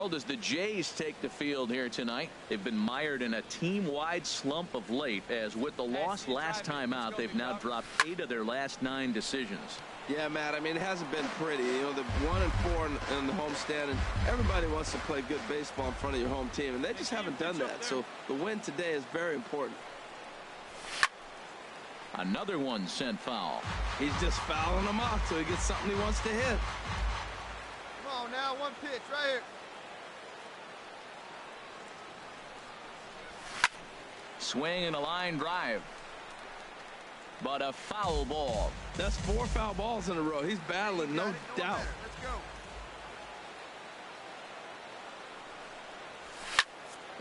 As the Jays take the field here tonight, they've been mired in a team-wide slump of late, as with the loss last time out, they've now dropped 8 of their last 9 decisions. Yeah, Matt, I mean, it hasn't been pretty. You know, the 1-4 in the homestand, and everybody wants to play good baseball in front of your home team, and they just haven't done that. So the win today is very important. Another one sent foul. He's just fouling them off till he gets something he wants to hit. Come on now, one pitch right here. Swing and a line drive, but a foul ball. That's 4 foul balls in a row. He's battling, no doubt. Let's go.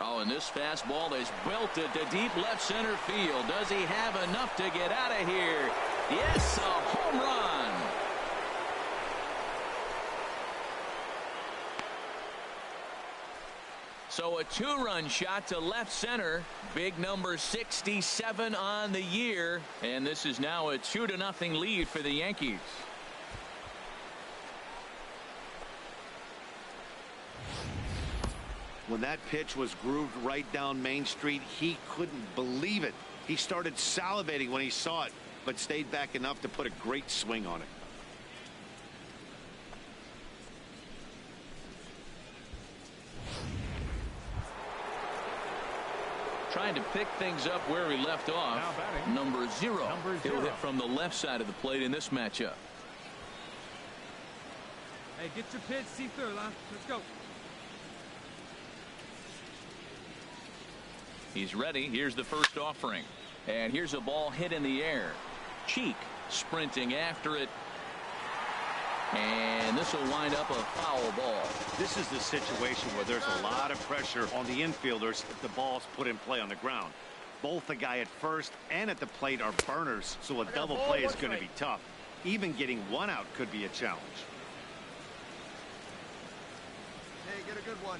Oh, and this fastball is belted to deep left center field. Does he have enough to get out of here? Yes, a home run. So a 2-run shot to left center. Big number 67 on the year. And this is now a 2-0 lead for the Yankees. When that pitch was grooved right down Main Street, he couldn't believe it. He started salivating when he saw it, but stayed back enough to put a great swing on it. Trying to pick things up where he left off. Number 0. He'll hit from the left side of the plate in this matchup. Hey, get your pitch, see through, huh? Let's go. He's ready. Here's the first offering. And here's a ball hit in the air. Cheek sprinting after it. And this will wind up a foul ball. This is the situation where there's a lot of pressure on the infielders if the ball's put in play on the ground. Both the guy at first and at the plate are burners, so a double play is going to be tough. Even getting one out could be a challenge. Hey, get a good one.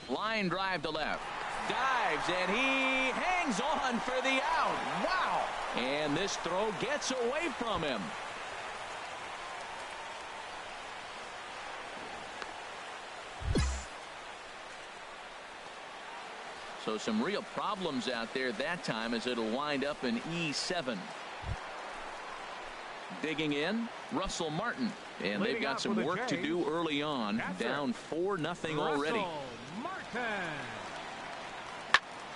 Line drive to left. Dives, and he hangs on for the out. Wow. And this throw gets away from him. So some real problems out there that time, as it'll wind up in E7. Digging in, Russell Martin. And they've got some work to do early on. Down 4-0 already.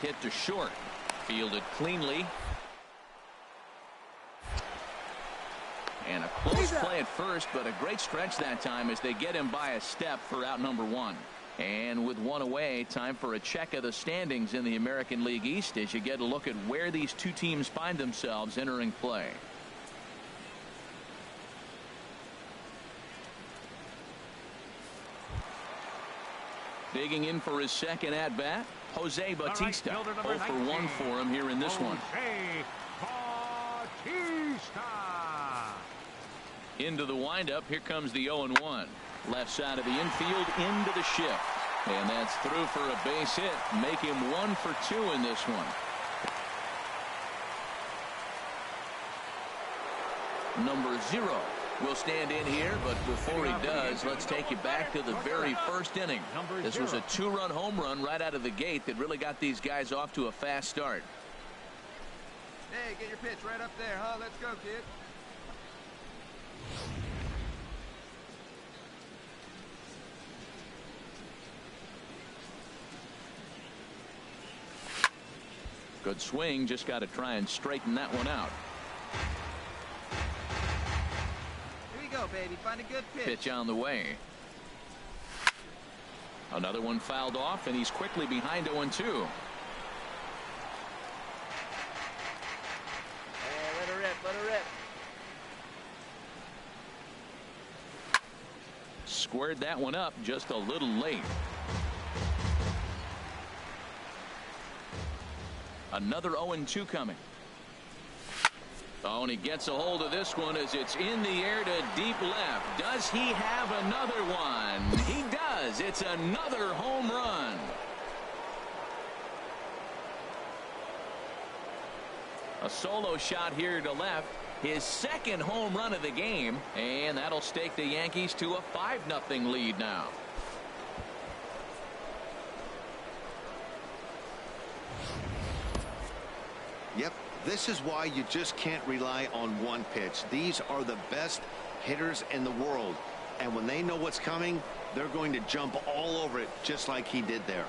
Hit to short. Fielded cleanly. And a close play at first, but a great stretch that time as they get him by a step for out number 1. And with 1 away, time for a check of the standings in the American League East as you get a look at where these two teams find themselves entering play. Digging in for his second at-bat, Jose Bautista. 0 for 1 for him here in this one. Into the windup. Here comes the 0-1. Left side of the infield into the shift. And that's through for a base hit. Make him 1 for 2 in this one. Number 0 will stand in here, but before he does, let's take you back to the very first inning. This was a 2-run home run right out of the gate that really got these guys off to a fast start. Hey, get your pitch right up there, huh? Let's go, kid. Good swing, just got to try and straighten that one out. Go, baby. Find a good pitch. Pitch on the way. Another one fouled off, and he's quickly behind 0-2. Hey, let her rip, let her rip. Squared that one up just a little late. Another 0-2 coming. Oh, and he gets a hold of this one as it's in the air to deep left. Does he have another one? He does. It's another home run. A solo shot here to left. his second home run of the game, and that'll stake the Yankees to a 5-0 lead now. Yep, this is why you just can't rely on one pitch. These are the best hitters in the world, and when they know what's coming, they're going to jump all over it just like he did there.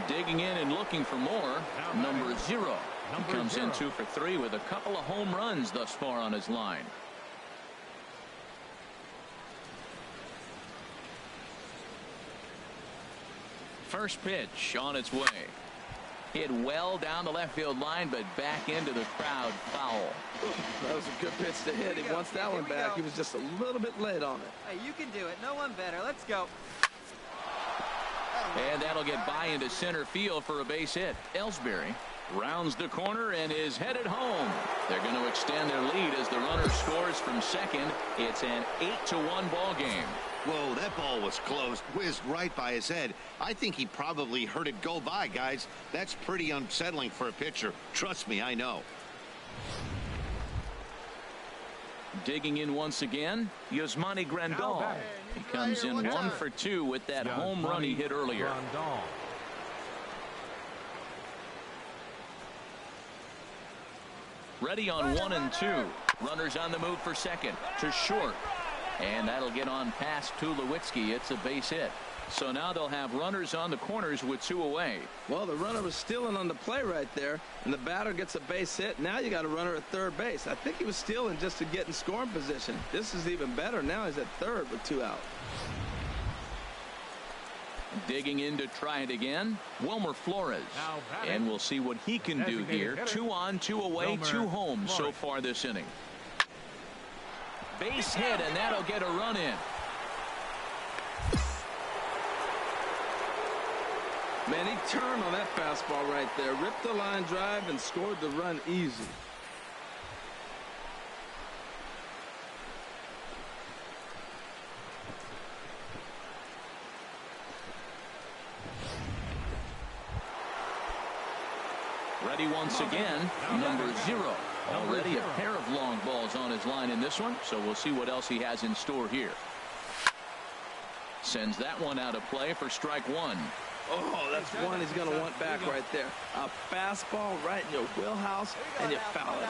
Digging in and looking for more, number 0. He comes in 2 for 3 with a couple of home runs thus far on his line. First pitch on its way. Hit well down the left field line, but back into the crowd foul. That was a good pitch to hit. He wants that one back. He was just a little bit late on it. Hey, you can do it. No one better. Let's go. And that'll get by into center field for a base hit. Ellsbury rounds the corner and is headed home. They're going to extend their lead as the runner scores from second. It's an 8-1 ball game. Whoa, that ball was close. Whizzed right by his head. I think he probably heard it go by, guys. That's pretty unsettling for a pitcher. Trust me, I know. Digging in once again, Yasmani Grandal. He comes in 1 for 2 with that home run he hit earlier. Ready on 1 and 2. Runners on the move for second to short. And that'll get on past Tulowitzki. It's a base hit. So now they'll have runners on the corners with 2 away. Well, the runner was stealing on the play right there, and the batter gets a base hit. Now you got a runner at third base. I think he was stealing just to get in scoring position. This is even better. Now he's at third with 2 out. Digging in to try it again, Wilmer Flores. And we'll see what he can do here. 2 on, 2 away, 2 home so far this inning. Base hit, and that'll get a run in. Man, he turned on that fastball right there, ripped the line drive, and scored the run easy. Ready once again, number 0. Already a pair of long balls on his line in this one, so we'll see what else he has in store here. Sends that one out of play for strike 1. Oh, that's one he's going to want back right there. A fastball right in your wheelhouse, and you foul it.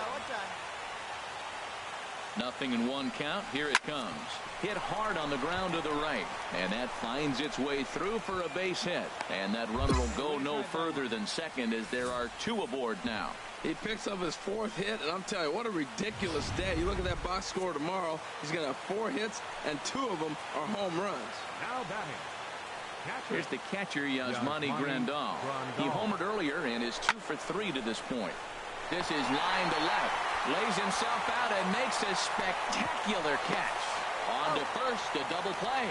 0-1 count. Here it comes. Hit hard on the ground to the right, and that finds its way through for a base hit. And that runner will go no further than second as there are 2 aboard now. He picks up his 4th hit, and I'm telling you, what a ridiculous day. You look at that box score tomorrow, he's going to have 4 hits, and 2 of them are home runs. Now batting. Here's the catcher, Yasmani Grandal. He homered earlier and is 2 for 3 to this point. This is line to left. Lays himself out and makes a spectacular catch. On to first, a double play.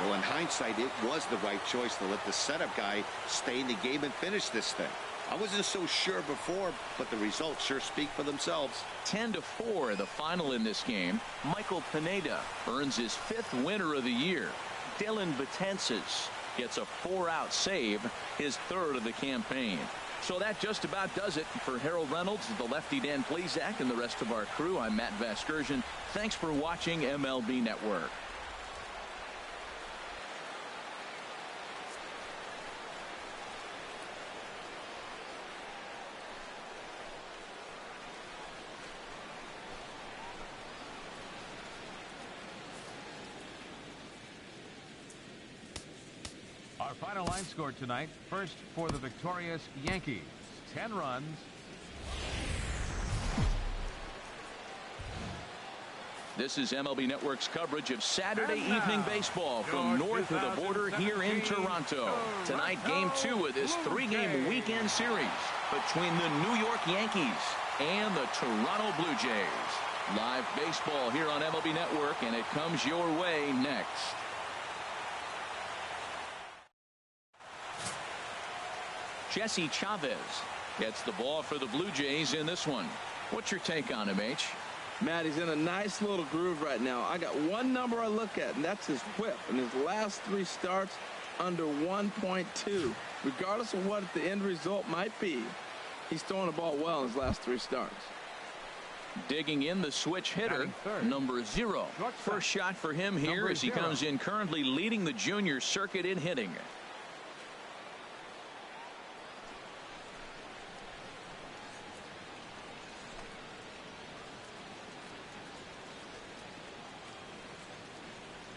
Well, in hindsight, it was the right choice to let the setup guy stay in the game and finish this thing. I wasn't so sure before, but the results sure speak for themselves. 10-4, the final in this game. Michael Pineda earns his 5th winner of the year. Dylan Betances gets a 4-out save, his 3rd of the campaign. So that just about does it for Harold Reynolds, the lefty Dan Plesac, and the rest of our crew. I'm Matt Vasgersian. Thanks for watching MLB Network. Our final line score tonight. First for the victorious Yankees. 10 runs. This is MLB Network's coverage of Saturday evening baseball from north of the border here in Toronto. Tonight, Game 2 of this 3-game weekend series between the New York Yankees and the Toronto Blue Jays. Live baseball here on MLB Network, and it comes your way next. Jesse Chavez gets the ball for the Blue Jays in this one. What's your take on him, H? Matt, he's in a nice little groove right now. I got one number I look at, and that's his whip. In his last 3 starts, under 1.2. Regardless of what the end result might be, he's throwing the ball well in his last 3 starts. Digging in the switch hitter, number 0. First shot for him here as he comes in currently leading the junior circuit in hitting.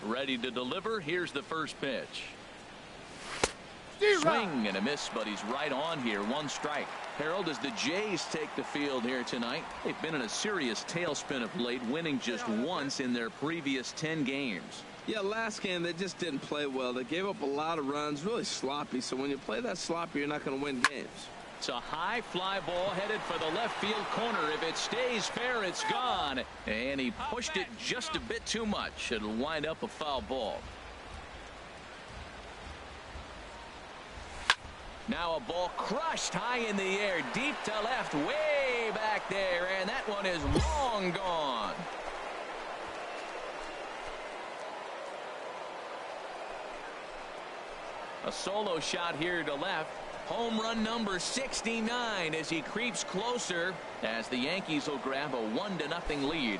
Ready to deliver. Here's the first pitch. Swing and a miss, but he's right on here. 1 strike. Harold, as the Jays take the field here tonight, they've been in a serious tailspin of late, winning just once in their previous 10 games. Yeah, last game they just didn't play well. They gave up a lot of runs, really sloppy. So when you play that sloppy, you're not going to win games. It's a high fly ball headed for the left field corner. If it stays fair, it's gone. And he pushed it just a bit too much. It'll wind up a foul ball. Now a ball crushed high in the air, deep to left, way back there, and that one is long gone. A solo shot here to left. Home run number 69 as he creeps closer as the Yankees will grab a 1-0 lead.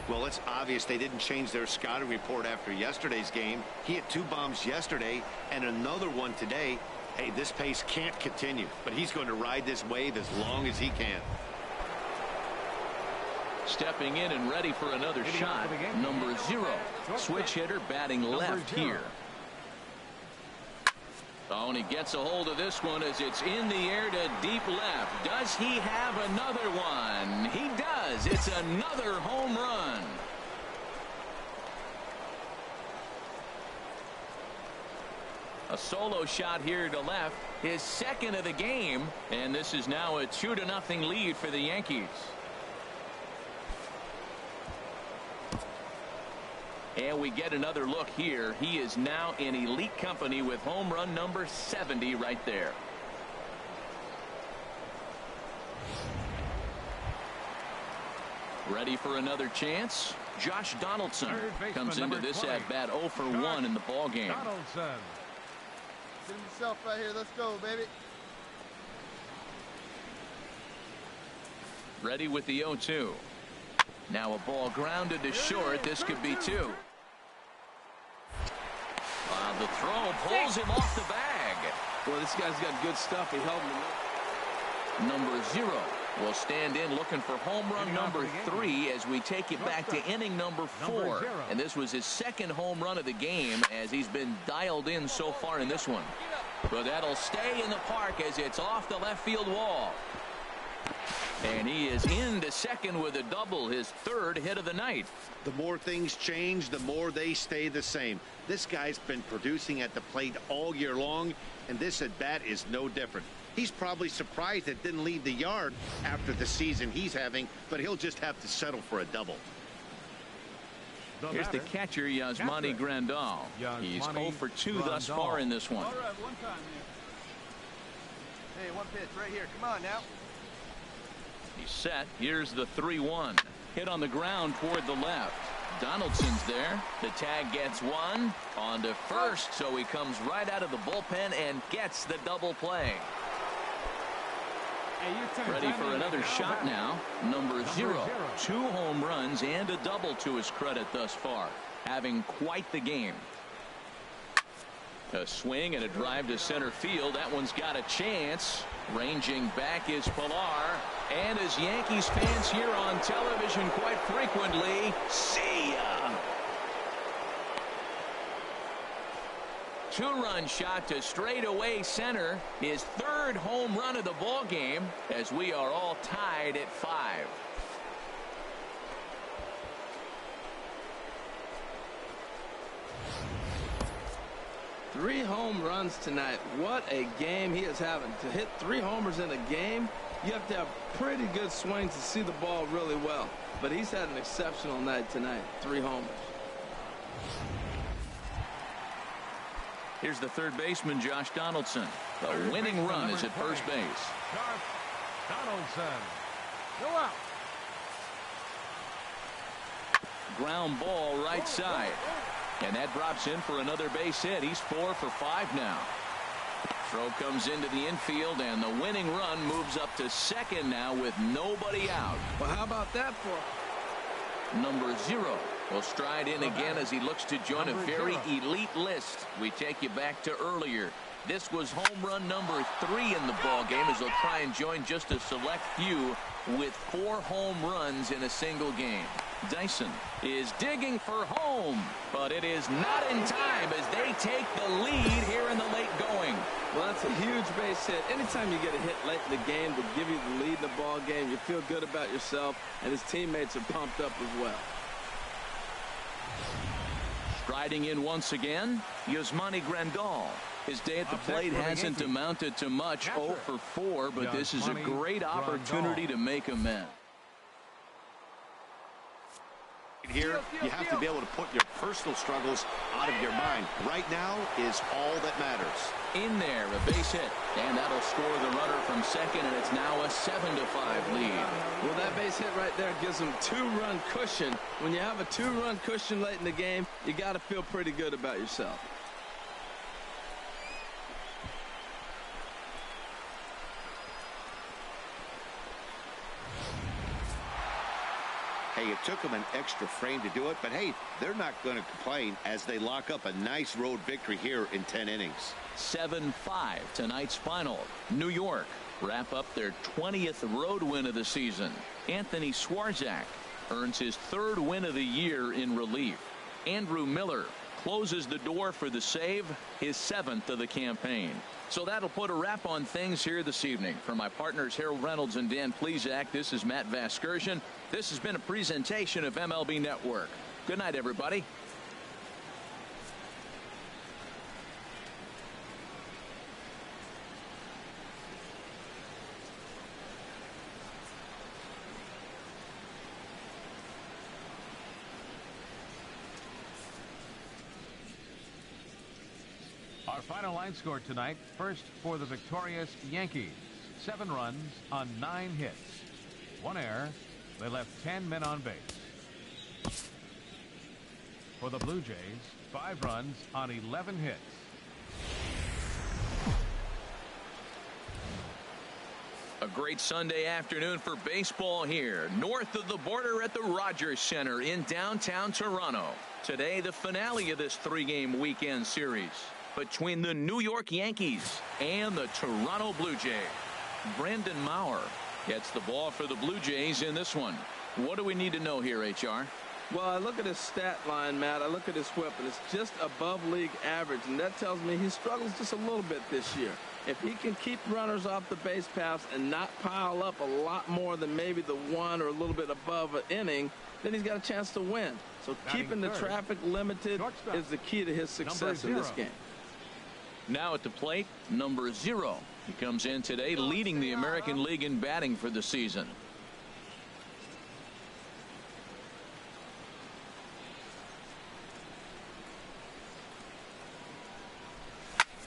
Well, it's obvious they didn't change their scouting report after yesterday's game. He hit 2 bombs yesterday and another one today. Hey, this pace can't continue, but he's going to ride this wave as long as he can. Stepping in and ready for another shot, number 0. Switch hitter batting left here. Oh, and he gets a hold of this one as it's in the air to deep left. Does he have another one? He does. It's another home run. A solo shot here to left, his second of the game, and this is now a 2-0 lead for the Yankees. And we get another look here. He is now in elite company with home run number 70 right there. Ready for another chance? Josh Donaldson comes into this at bat 0 for 1 in the ball game. Donaldson. Get himself right here. Let's go, baby. Ready with the 0-2. Now a ball grounded to short. This could be 2. The throw pulls him off the bag. Boy, this guy's got good stuff. He held him. Number 0 will stand in looking for home run number 3 as we take it back to inning number 4. And this was his second home run of the game as he's been dialed in so far in this one. But that'll stay in the park as it's off the left field wall. And he is into second with a double, his 3rd hit of the night. The more things change, the more they stay the same. This guy's been producing at the plate all year long, and this at bat is no different. He's probably surprised it didn't leave the yard after the season he's having, but he'll just have to settle for a double. Here's the catcher, Yasmani Grandal. He's 0 for 2 thus far in this one. All right, one time here. Hey, 1 pitch right here. Come on now. He's set. Here's the 3-1. Hit on the ground toward the left. Donaldson's there. The tag gets 1 on to first, so he comes right out of the bullpen and gets the double play. Ready for another shot now. Number 0. 2 home runs and a double to his credit thus far. Having quite the game. A swing and a drive to center field. That one's got a chance. Ranging back is Pilar. And as Yankees fans here on television quite frequently, see ya! 2-run shot to straightaway center. His 3rd home run of the ball game as we are all tied at 5. Three home runs tonight. What a game he is having. To hit 3 homers in a game, you have to have pretty good swings to see the ball really well. But he's had an exceptional night tonight. 3 homers. Here's the 3rd baseman, Josh Donaldson. The winning run is at first base. Donaldson. Go out. Ground ball right side. And that drops in for another base hit. He's 4 for 5 now. Throw comes into the infield, and the winning run moves up to second now with nobody out. Well, how about that for Number 0 will stride in again as he looks to join a very elite list. We take you back to earlier. This was home run number 3 in the ball game as he'll try and join just a select few with 4 home runs in a single game. Dyson is digging for home, but it is not in time as they take the lead here in the late going. Well, that's a huge base hit. Anytime you get a hit late in the game to give you the lead in the ball game, you feel good about yourself, and his teammates are pumped up as well. Striding in once again, Yasmani Grandal. His day at the plate hasn't amounted to much, 0 for 4, but this is a great opportunity to make amends. Here, you have to be able to put your personal struggles out of your mind. Right now is all that matters. In there, a base hit, and that'll score the runner from second, and it's now a 7-5 lead. Well, that base hit right there gives them 2-run cushion. When you have a 2-run cushion late in the game, you got to feel pretty good about yourself. Hey, it took them an extra frame to do it, but hey, they're not going to complain as they lock up a nice road victory here in 10 innings. 7-5 tonight's final. New York wrap up their 20th road win of the season. Anthony Swarzak earns his 3rd win of the year in relief. Andrew Miller closes the door for the save, his 7th of the campaign. So that'll put a wrap on things here this evening. For my partners Harold Reynolds and Dan Plesac, this is Matt Vasgersian. This has been a presentation of MLB Network. Good night, everybody. Our final line score tonight, first for the victorious Yankees. 7 runs on 9 hits. 1 error. They left 10 men on base. For the Blue Jays, 5 runs on 11 hits. A great Sunday afternoon for baseball here north of the border at the Rogers Center in downtown Toronto. Today, the finale of this 3-game weekend series between the New York Yankees and the Toronto Blue Jays. Brandon Maurer gets the ball for the Blue Jays in this one. What do we need to know here, HR? Well, I look at his stat line, Matt. I look at his whip, and it's just above league average, and that tells me he struggles just a little bit this year. If he can keep runners off the base paths and not pile up a lot more than maybe the 1 or a little bit above an inning, then he's got a chance to win. So keeping the traffic limited is the key to his success in this game. Now at the plate, number 0. He comes in today leading the American League in batting for the season.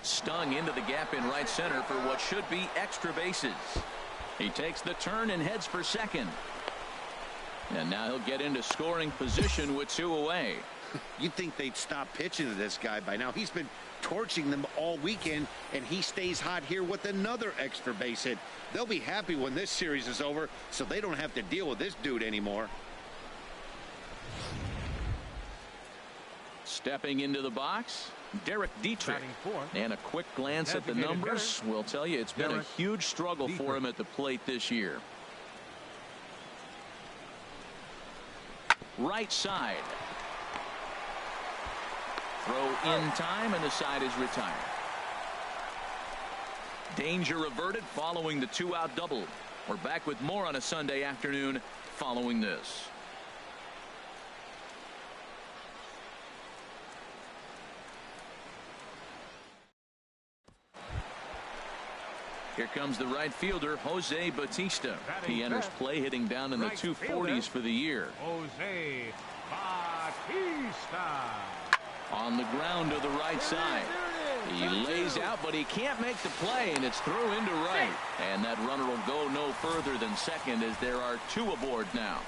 Stung into the gap in right center for what should be extra bases. He takes the turn and heads for second. And now he'll get into scoring position with 2 away. You'd think they'd stop pitching to this guy by now. He's been torching them all weekend, and he stays hot here with another extra base hit. They'll be happy when this series is over, so they don't have to deal with this dude anymore. Stepping into the box, Derek Dietrich. And a quick glance at the numbers will tell you it's been a huge struggle for him at the plate this year. Right side. Throw in time, and the side is retired. Danger averted following the 2-out double. We're back with more on a Sunday afternoon following this. Here comes the right fielder, Jose Bautista. He enters play hitting down in the 240s for the year. Jose Bautista. On the ground to the right side. He lays out, but he can't make the play, and it's through into right. And that runner will go no further than second as there are 2 aboard now.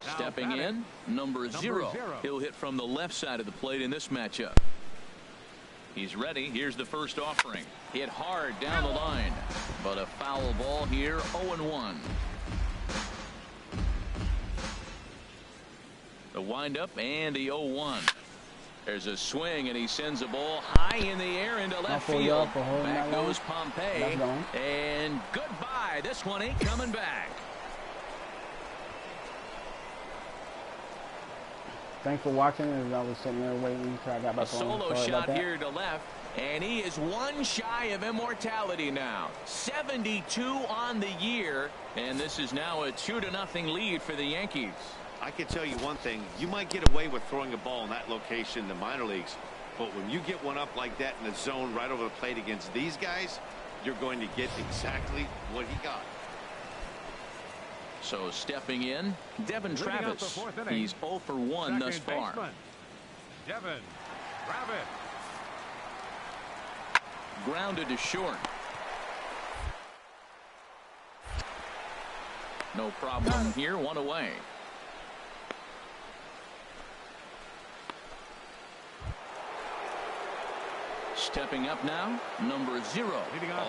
Stepping in, number zero. He'll hit from the left side of the plate in this matchup. He's ready. Here's the first offering. Hit hard down the line, but a foul ball here. 0-1. The windup and the 0-1. There's a swing, and he sends a ball high in the air into left field. Back goes Pompey, and goodbye. This one ain't coming back. Thanks for watching. As I was sitting there waiting till I got back on. A solo shot here to left, and he is one shy of immortality now. 72 on the year, and this is now a 2-0 lead for the Yankees. I can tell you one thing. You might get away with throwing a ball in that location in the minor leagues, but when you get one up like that in the zone right over the plate against these guys, you're going to get exactly what he got. So stepping in, Devin Travis. He's 0 for 1 thus far. Devin Travis. Grounded to short. No problem here. One away. Stepping up now, number 0.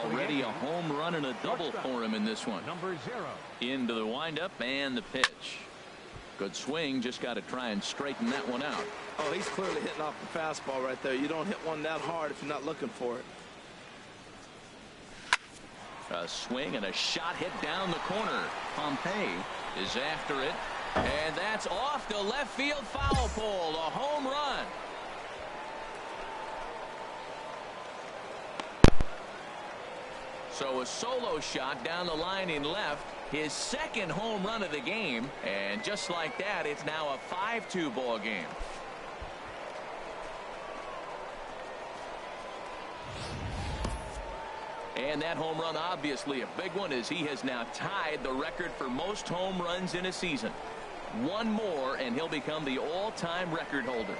Already a home run and a double for him in this one. Number 0. Into the windup and the pitch. Good swing. Just got to try and straighten that one out. Oh, he's clearly hitting off the fastball right there. You don't hit one that hard if you're not looking for it. A swing and a shot hit down the corner. Pompey is after it, and that's off the left field foul pole. A home run. So a solo shot down the line in left, his second home run of the game, and just like that, it's now a 5-2 ball game. And that home run, obviously a big one, as he has now tied the record for most home runs in a season. One more, and he'll become the all-time record holder.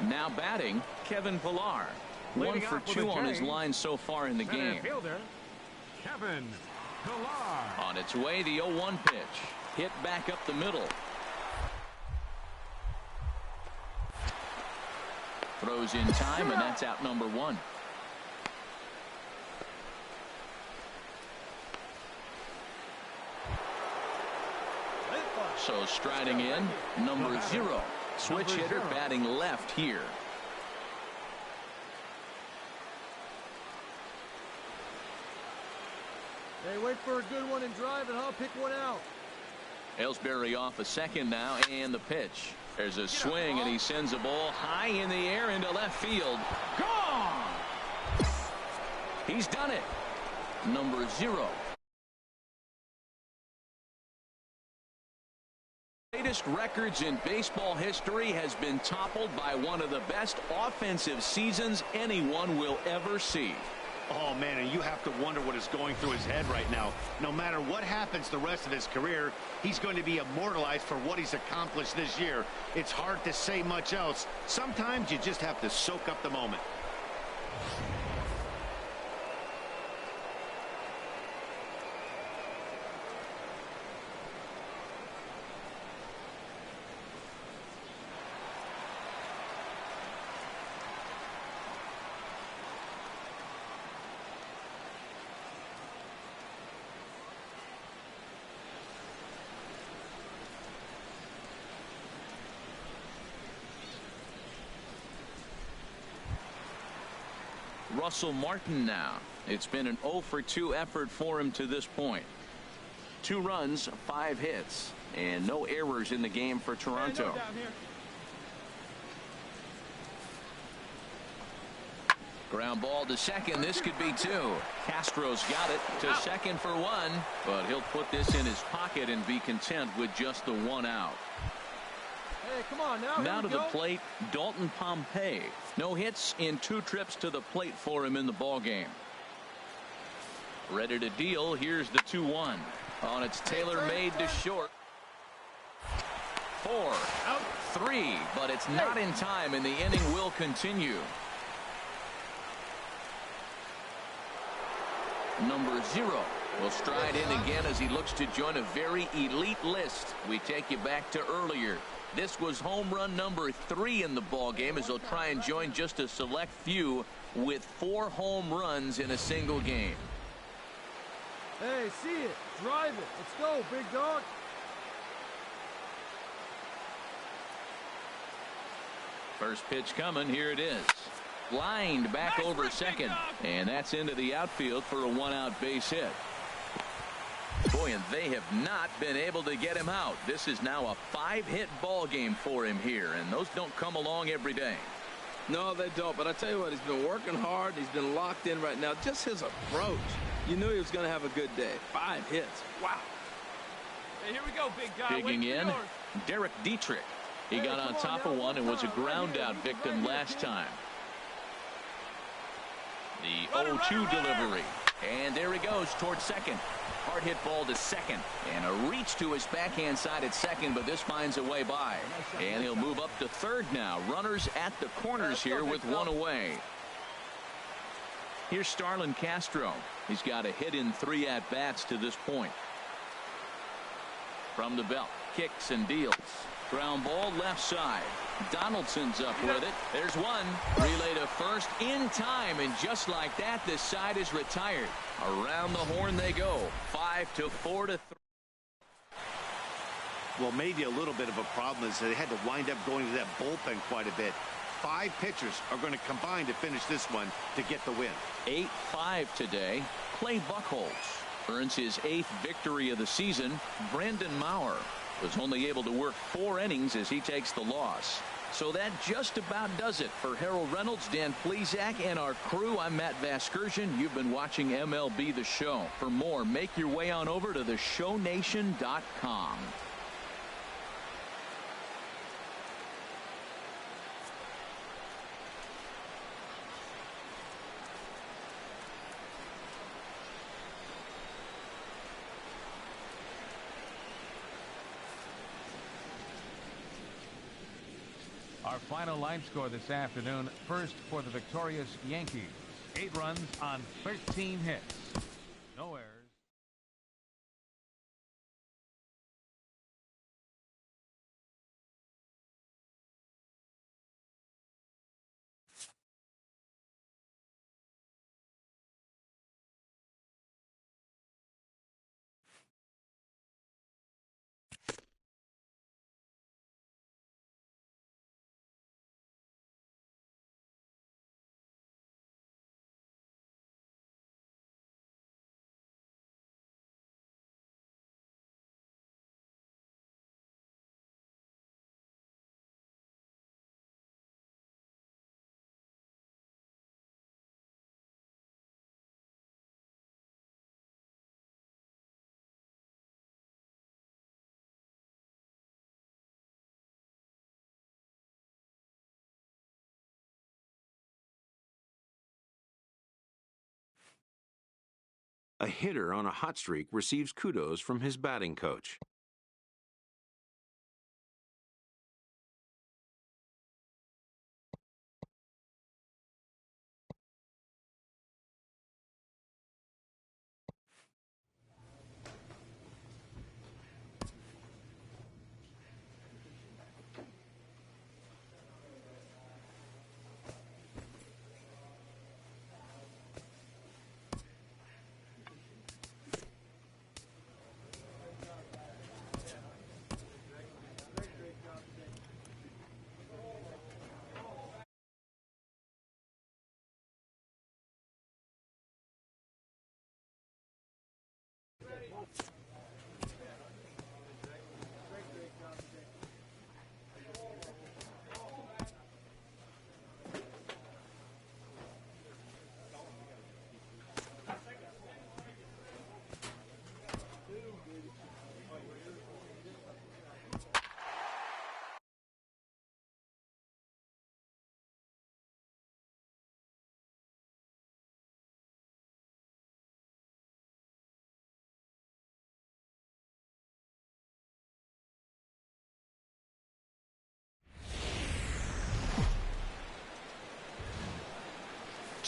Now batting, Kevin Pillar. 1 for 2 on his line so far in the game. Kevin Pillar. On its way, the 0-1 pitch. Hit back up the middle. Throws in time, and that's out number 1. So striding in, number 0. Switch hitter batting left here. Hey, wait for a good one and drive, and I'll pick one out. Ellsbury off a second now, and the pitch. There's a swing, and he sends a ball high in the air into left field. Gone! He's done it. Number 0. Greatest records in baseball history has been toppled by one of the best offensive seasons anyone will ever see. Oh, man, and you have to wonder what is going through his head right now. No matter what happens the rest of his career, he's going to be immortalized for what he's accomplished this year. It's hard to say much else. Sometimes you just have to soak up the moment. Russell Martin now. It's been an 0 for 2 effort for him to this point. 2 runs, 5 hits, and no errors in the game for Toronto. Ground ball to second. This could be 2. Castro's got it to second for 1, but he'll put this in his pocket and be content with just the 1 out. Hey, come on now. Now to the plate, Dalton Pompey. No hits in 2 trips to the plate for him in the ball game. Ready to deal. Here's the 2-1. On its tailor-made to short. 4 out, 3, but it's not in time, and the inning will continue. Number 0 Will stride in again as he looks to join a very elite list. We take you back to earlier. This was home run number 3 in the ball game as he'll try and join just a select few with 4 home runs in a single game. Hey, see it. Drive it. Let's go, big dog. First pitch coming. Here it is. Lined back over second. And that's into the outfield for a 1-out base hit. Boy, and they have not been able to get him out. This is now a 5-hit ball game for him here, and those don't come along every day. No, they don't. But I tell you what, he's been working hard. He's been locked in right now. Just his approach. You knew he was going to have a good day. 5 hits. Wow. Hey, here we go, big guy. Digging in, Derek Dietrich. He got on top of one and was a ground-out victim last time. The 0-2 delivery. And there he goes towards second. Hard hit ball to second. And a reach to his backhand side at second, but this finds a way by. And he'll move up to third now. Runners at the corners here with 1 away. Here's Starlin Castro. He's got a hit in 3 at-bats to this point. From the belt, kicks and deals. Ground ball left side. Donaldson's up with it. There's one. Relay to first in time, and just like that, this side is retired. Around the horn they go. 5-4 to 3. Well, maybe a little bit of a problem is they had to wind up going to that bullpen quite a bit. 5 pitchers are going to combine to finish this one to get the win. 8-5 today. Clay Buchholz earns his 8th victory of the season. Brandon Maurer was only able to work 4 innings as he takes the loss. So that just about does it for Harold Reynolds, Dan Plesac, and our crew. I'm Matt Vasgersian. You've been watching MLB The Show. For more, make your way on over to theshownation.com. Our final line score this afternoon. First for the victorious Yankees. 8 runs on 13 hits. No errors. A hitter on a hot streak receives kudos from his batting coach.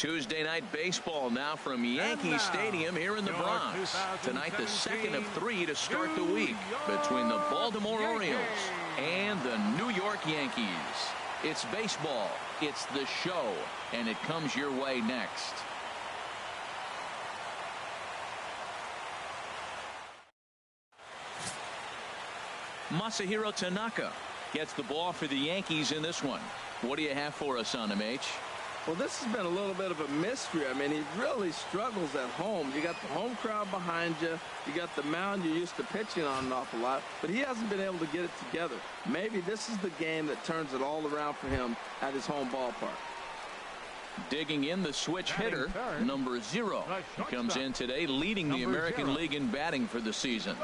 Tuesday night baseball now from Yankee Stadium here in the Bronx. Tonight, the second of 3 to start the week between the Baltimore Orioles and the New York Yankees. It's baseball, it's the show, and it comes your way next. Masahiro Tanaka gets the ball for the Yankees in this one. What do you have for us on him, H? Well, this has been a little bit of a mystery. I mean, he really struggles at home. You got the home crowd behind you. You got the mound you're used to pitching on an awful lot. But he hasn't been able to get it together. Maybe this is the game that turns it all around for him at his home ballpark. Digging in the switch hitter, number 0. He comes in today leading the American League in batting for the season.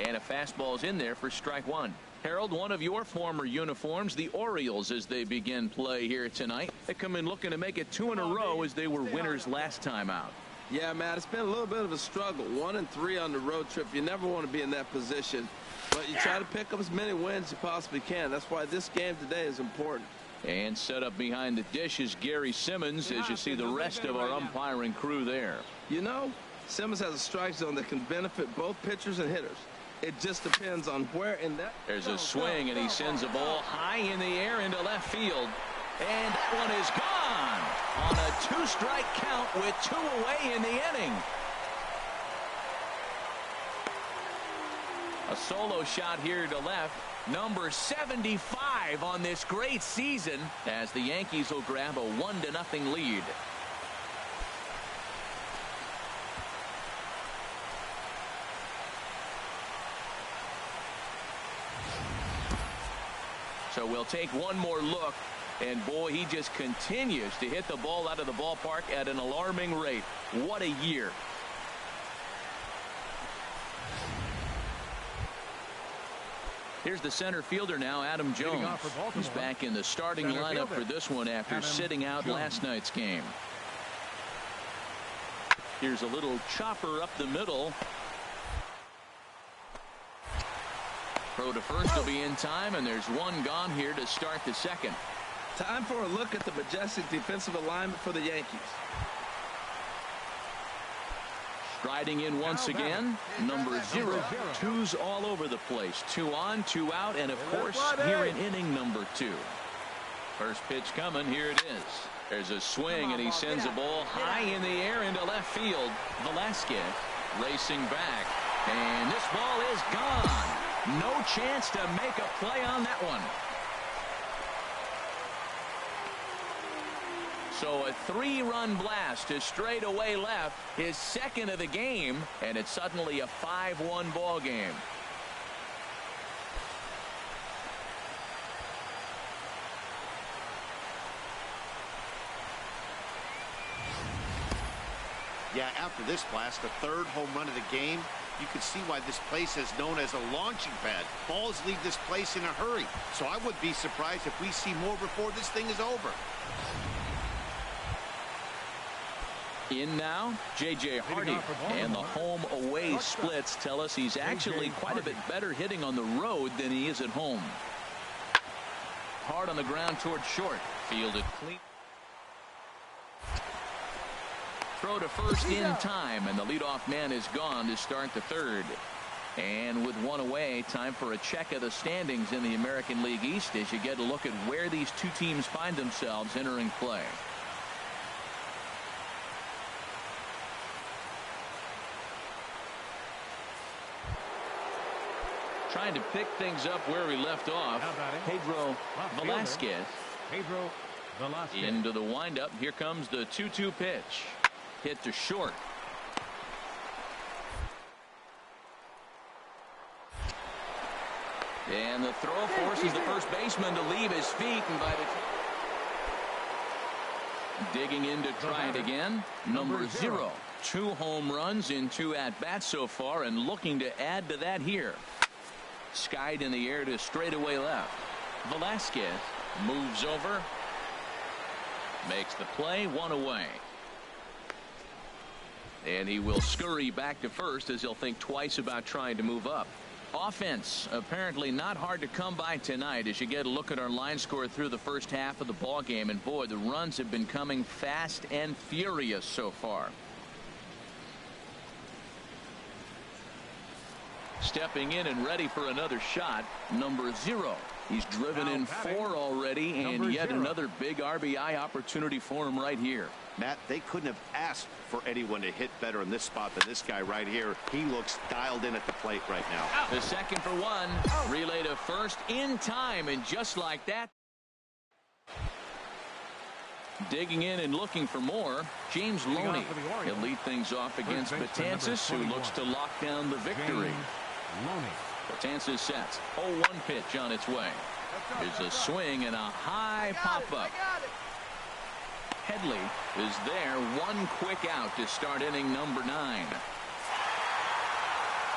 And a fastball's in there for strike 1. Harold, one of your former uniforms, the Orioles, as they begin play here tonight. They come in looking to make it 2 in a row as they were winners last time out. Yeah, Matt, it's been a little bit of a struggle. 1-3 on the road trip. You never want to be in that position. But you try to pick up as many wins as you possibly can. That's why this game today is important. And set up behind the dish is Gary Simmons as you see the rest of our umpiring crew there. You know, Simmons has a strike zone that can benefit both pitchers and hitters. It just depends on where in that. There's a swing, and he sends a ball high in the air into left field. And that one is gone on a 2-strike count with 2 away in the inning. A solo shot here to left. Number 75 on this great season as the Yankees will grab a 1-0 lead. So we'll take one more look, and boy, he just continues to hit the ball out of the ballpark at an alarming rate. What a year. Here's the center fielder now, Adam Jones. He's back in the starting lineup for this one after sitting out last night's game. Here's a little chopper up the middle. Throw to first will be in time, and there's one gone here to start the second. Time for a look at the majestic defensive alignment for the Yankees. Striding in once again, number 0. 2's all over the place. 2 on, 2 out, and of course, here in inning number 2. First pitch coming, here it is. There's a swing, and he sends a ball high in the air into left field. Velasquez racing back, and this ball is gone. No chance to make a play on that one. So a 3-run blast to straightaway left, his second of the game, and it's suddenly a 5-1 ball game. Yeah, after this blast, the 3rd home run of the game, you can see why this place is known as a launching pad. Balls leave this place in a hurry. So I would be surprised if we see more before this thing is over. In now, J.J. Hardy, and the home-away splits tell us he's actually quite a bit better hitting on the road than he is at home. Hard on the ground toward short. Fielded clean. Throw to first in time, and the leadoff man is gone to start the 3rd. And with 1 away, time for a check of the standings in the American League East as you get a look at where these 2 teams find themselves entering play. Trying to pick things up where we left off. Pedro Velasquez. Into the windup. Here comes the 2-2 pitch. Hit to short. And the throw forces the first baseman to leave his feet. And by the digging in to try it again. Number 0. 2 home runs in 2 at-bats so far, and looking to add to that here. Skied in the air to straightaway left. Velasquez moves over. Makes the play, 1 away. And he will scurry back to first as he'll think twice about trying to move up. Offense apparently not hard to come by tonight as you get a look at our line score through the first half of the ball game, and boy, the runs have been coming fast and furious so far. Stepping in and ready for another shot, number 0. He's driven in 4 already, and yet another big RBI opportunity for him right here. Matt, they couldn't have asked for anyone to hit better in this spot than this guy right here. He looks dialed in at the plate right now. The second for 1. Relay to first in time, and just like that. Digging in and looking for more, James Loney. He'll lead things off against Betances, who looks to lock down the victory. Betances sets. 0-1 pitch on its way. There's a swing and a high pop-up. Headley is there. One quick out to start inning number 9.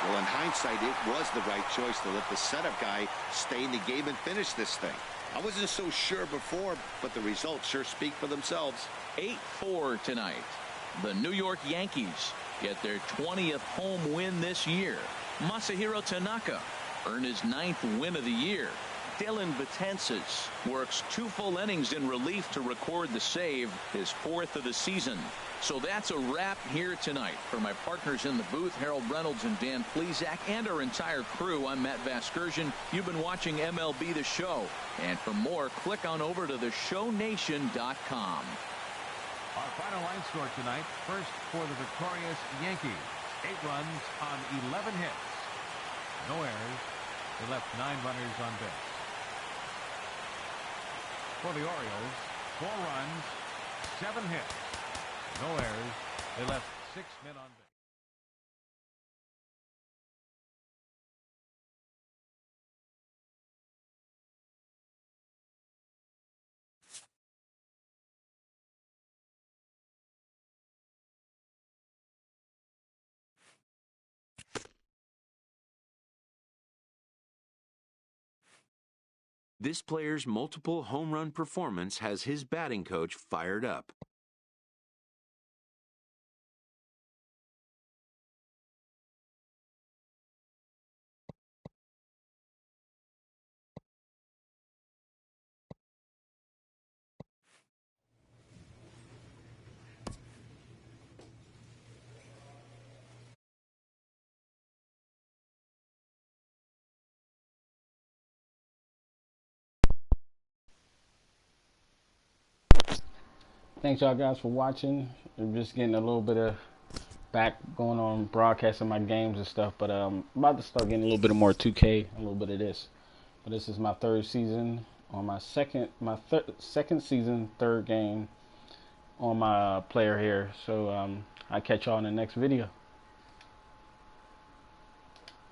Well, in hindsight, it was the right choice to let the setup guy stay in the game and finish this thing. I wasn't so sure before, but the results sure speak for themselves. 8-4 tonight. The New York Yankees get their 20th home win this year. Masahiro Tanaka earned his 9th win of the year. Dylan Betances works 2 full innings in relief to record the save, his 4th of the season. So that's a wrap here tonight. For my partners in the booth, Harold Reynolds and Dan Plesac, and our entire crew, I'm Matt Vasgersian. You've been watching MLB The Show. And for more, click on over to theshownation.com. Our final line score tonight, first for the victorious Yankees. 8 runs on 11 hits. No errors. They left 9 runners on base. For the Orioles, 4 runs, 7 hits. No errors. They left 6 men on base. This player's multiple home run performance has his batting coach fired up. Thanks y'all guys for watching. I'm just getting a little bit of back going on broadcasting my games and stuff, but I'm about to start getting a little bit more 2K, a little bit of this. But this is my 3rd season on my second season, 3rd game on my player here. So I catch y'all in the next video.